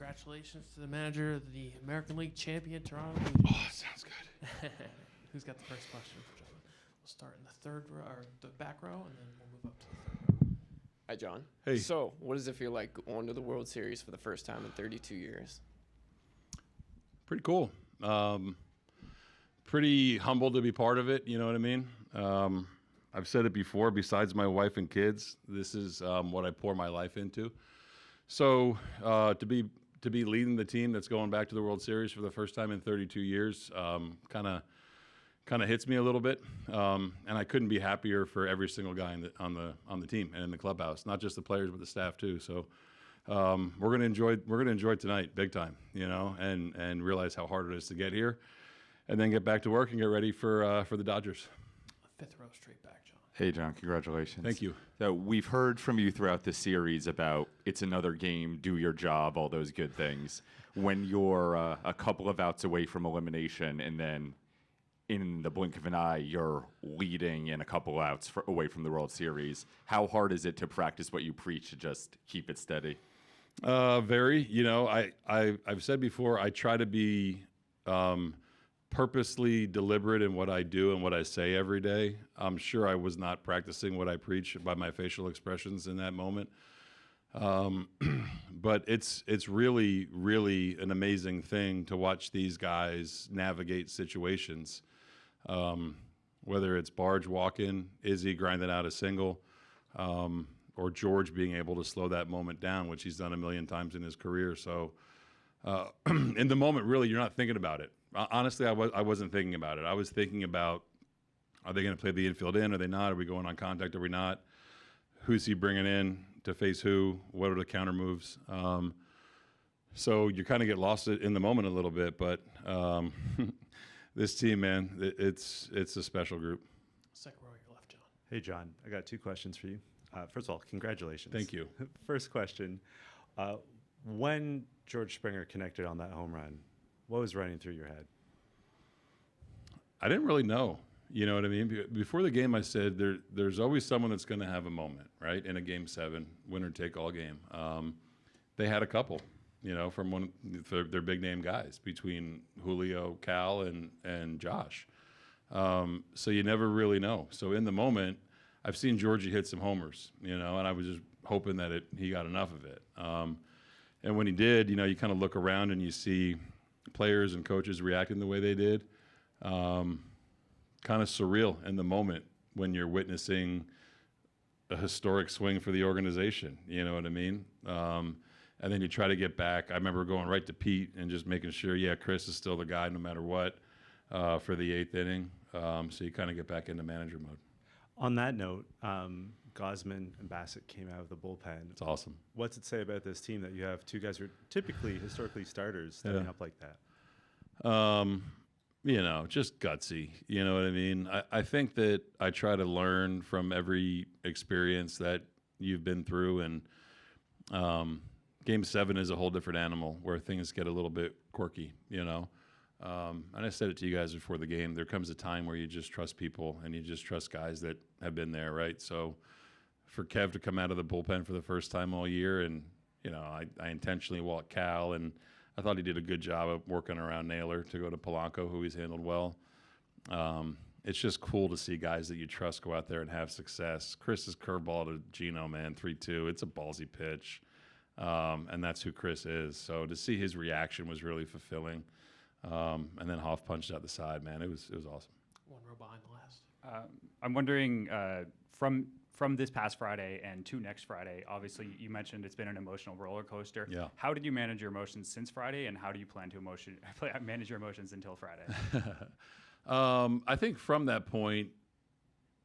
congratulations to the manager of the American League champion Toronto Blue Jays. Oh, sounds good. Who's got the first question for John? We'll start in the third row, or the back row, and then we'll move up to the third row. Hi, John. Hey. So, what does it feel like going to the World Series for the first time in 32 years? Pretty cool. Pretty humbled to be part of it. You know what I mean? I've said it before. Besides my wife and kids, this is what I pour my life into. So to be leading the team that's going back to the World Series for the first time in 32 years, kind of hits me a little bit. And I couldn't be happier for every single guy on the team and in the clubhouse, not just the players but the staff too. So we're gonna enjoy tonight big time, you know, and realize how hard it is to get here, and then get back to work and get ready for the Dodgers. Fifth row, straight back, John. Hey, John, congratulations. Thank you. So we've heard from you throughout the series about it's another game, do your job, all those good things. When you're a couple of outs away from elimination and then in the blink of an eye, you're leading in a couple outs away from the World Series, how hard is it to practice what you preach to just keep it steady? Very. You know, I've said before, I try to be purposely deliberate in what I do and what I say every day. I'm sure I was not practicing what I preach by my facial expressions in that moment. But it's really, really an amazing thing to watch these guys navigate situations. Whether it's Barge walking, Izzy grinding out a single, or George being able to slow that moment down, which he's done a million times in his career. So in the moment, really, you're not thinking about it. Honestly, I wasn't thinking about it. I was thinking about, are they going to play the infield in? Are they not? Are we going on contact? Are we not? Who's he bringing in to face who? What are the counter moves? So you kind of get lost in the moment a little bit. But this team, man, it's a special group. Second row, your left, John. Hey, John, I got two questions for you. First of all, congratulations. Thank you. First question, when George Springer connected on that home run, what was running through your head? I didn't really know. You know what I mean? Before the game, I said there's always someone that's going to have a moment, right? In a Game 7, winner take all game. They had a couple, you know, from one of their big name guys between Julio, Cal, and Josh. So you never really know. So in the moment, I've seen Georgie hit some homers, you know, and I was just hoping that he got enough of it. And when he did, you know, you kind of look around and you see players and coaches reacting the way they did. Kind of surreal in the moment when you're witnessing a historic swing for the organization. You know what I mean? And then you try to get back. I remember going right to Pete and just making sure, yeah, Chris is still the guy no matter what for the 8th inning. So you kind of get back into manager mode. On that note, Gosman and Bassett came out of the bullpen. It's awesome. What's it say about this team that you have two guys who are typically historically starters stepping up like that? You know, just gutsy. You know what I mean? I think that I try to learn from every experience that you've been through, and Game 7 is a whole different animal where things get a little bit quirky, you know. And I said it to you guys before the game. There comes a time where you just trust people and you just trust guys that have been there, right? So for Kev to come out of the bullpen for the first time all year, and, you know, I intentionally walked Cal, and I thought he did a good job of working around Naylor to go to Polanco, who he's handled well. It's just cool to see guys that you trust go out there and have success. Chris's curveball to Gino, man, 3-2. It's a ballsy pitch, and that's who Chris is. So to see his reaction was really fulfilling. And then Hoff punched out the side, man. It was awesome. One row behind the last. I'm wondering, from this past Friday and to next Friday, obviously you mentioned it's been an emotional roller coaster. Yeah. How did you manage your emotions since Friday, and how do you plan to manage your emotions until Friday? I think from that point,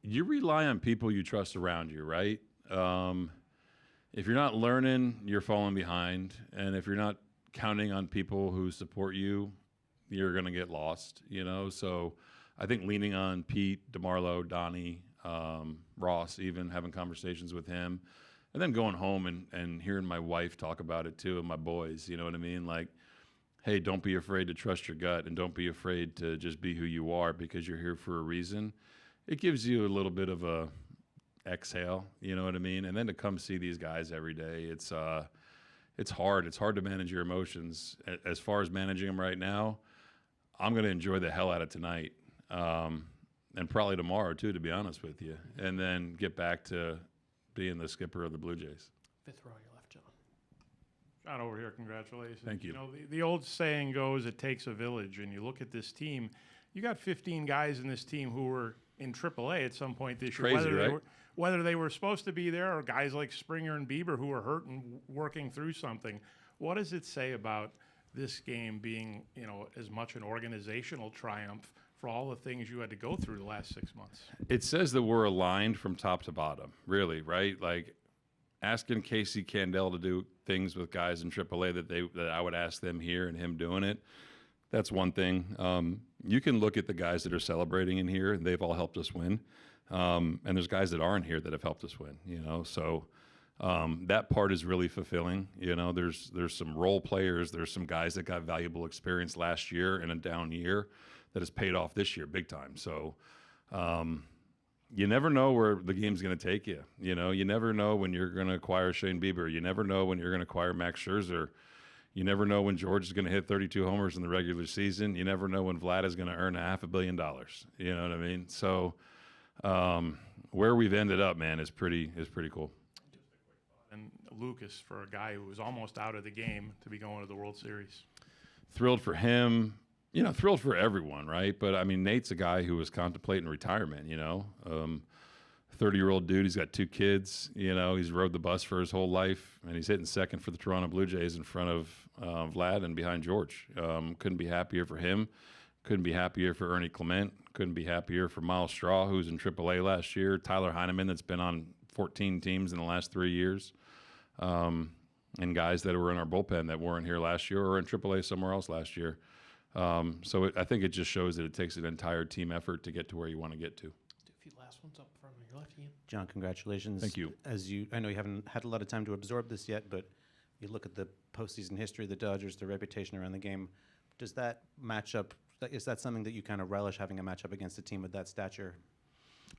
you rely on people you trust around you, right? If you're not learning, you're falling behind. And if you're not counting on people who support you, you're going to get lost, you know? So I think leaning on Pete, DeMarlo, Donnie, Ross, even having conversations with him, and then going home and hearing my wife talk about it too, and my boys, you know what I mean? Like, hey, don't be afraid to trust your gut, and don't be afraid to just be who you are, because you're here for a reason. It gives you a little bit of a exhale, you know what I mean? And then to come see these guys every day, it's hard. It's hard to manage your emotions. As far as managing them right now, I'm going to enjoy the hell out of tonight, and probably tomorrow too, to be honest with you, and then get back to being the skipper of the Blue Jays. Fifth row on your left, John. John, over here, congratulations. Thank you. You know, the old saying goes, it takes a village, and you look at this team, you got 15 guys in this team who were in AAA at some point this year. Crazy, right? Whether they were supposed to be there or guys like Springer and Bieber who were hurt and working through something. What does it say about this game being, you know, as much an organizational triumph for all the things you had to go through the last 6 months? It says that we're aligned from top to bottom, really, right? Like asking Casey Candel to do things with guys in AAA that I would ask them here and him doing it. That's one thing. You can look at the guys that are celebrating in here, and they've all helped us win. And there's guys that aren't here that have helped us win, you know. So that part is really fulfilling. You know, there's some role players. There's some guys that got valuable experience last year in a down year that has paid off this year big time. So you never know where the game's going to take you. You know, you never know when you're going to acquire Shane Bieber. You never know when you're going to acquire Max Scherzer. You never know when George is going to hit 32 homers in the regular season. You never know when Vlad is going to earn $500 million. You know what I mean? So where we've ended up, man, is pretty cool. And Lucas, for a guy who was almost out of the game to be going to the World Series. Thrilled for him. You know, thrilled for everyone, right? But, I mean, Nate's a guy who was contemplating retirement, you know. 30-year-old dude, he's got 2 kids, you know. He's rode the bus for his whole life, and he's hitting second for the Toronto Blue Jays in front of Vlad and behind George. Couldn't be happier for him. Couldn't be happier for Ernie Clement. Couldn't be happier for Miles Straw, who was in AAA last year. Tyler Heineman, that's been on 14 teams in the last 3 years. And guys that were in our bullpen that weren't here last year or in AAA somewhere else last year. So I think it just shows that it takes an entire team effort to get to where you want to get to. Do a few last ones up front on your left, Ian. John, congratulations. Thank you. I know you haven't had a lot of time to absorb this yet, but you look at the postseason history of the Dodgers, their reputation around the game. Does that match up? Is that something that you kind of relish, having a matchup against a team of that stature?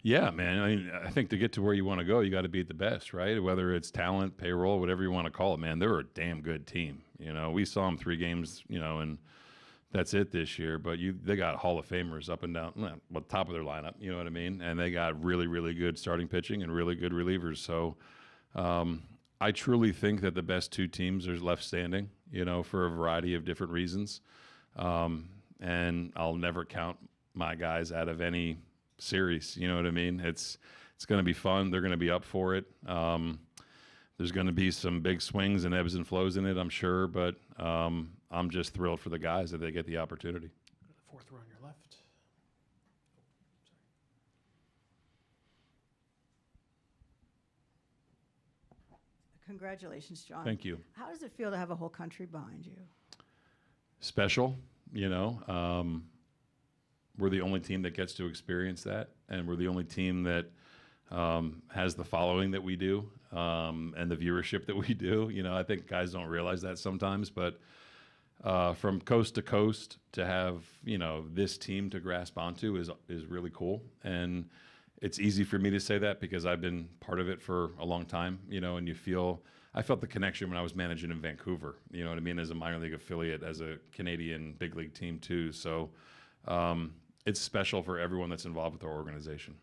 Yeah, man. I mean, I think to get to where you want to go, you got to beat the best, right? Whether it's talent, payroll, whatever you want to call it, man. They're a damn good team. You know, we saw them 3 games, you know, and that's it this year. But they got Hall of Famers up and down, well, top of their lineup. You know what I mean? And they got really, really good starting pitching and really good relievers. So I truly think that the best 2 teams are left standing, you know, for a variety of different reasons. And I'll never count my guys out of any series. You know what I mean? It's going to be fun. They're going to be up for it. There's going to be some big swings and ebbs and flows in it, I'm sure. But I'm just thrilled for the guys that they get the opportunity. Go to the fourth row on your left. Congratulations, John. Thank you. How does it feel to have a whole country behind you? Special, you know. We're the only team that gets to experience that, and we're the only team that has the following that we do and the viewership that we do. You know, I think guys don't realize that sometimes, but from coast to coast to have, you know, this team to grasp onto is really cool. And it's easy for me to say that because I've been part of it for a long time, you know, and I felt the connection when I was managing in Vancouver, you know what I mean, as a minor league affiliate, as a Canadian big league team too. So it's special for everyone that's involved with our organization.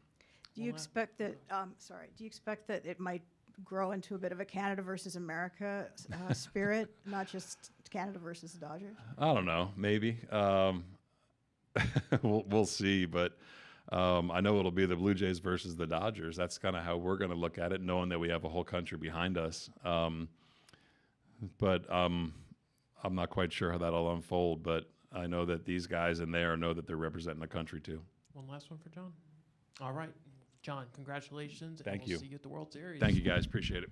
Do you expect that, do you expect that it might grow into a bit of a Canada versus America spirit, not just Canada versus the Dodgers? I don't know, maybe. We'll see, but I know it'll be the Blue Jays versus the Dodgers. That's kind of how we're going to look at it, knowing that we have a whole country behind us. But I'm not quite sure how that'll unfold, but I know that these guys in there know that they're representing the country too. One last one for John. All right. John, congratulations. Thank and you. We'll see you at the World Series. Thank you, guys. Appreciate it.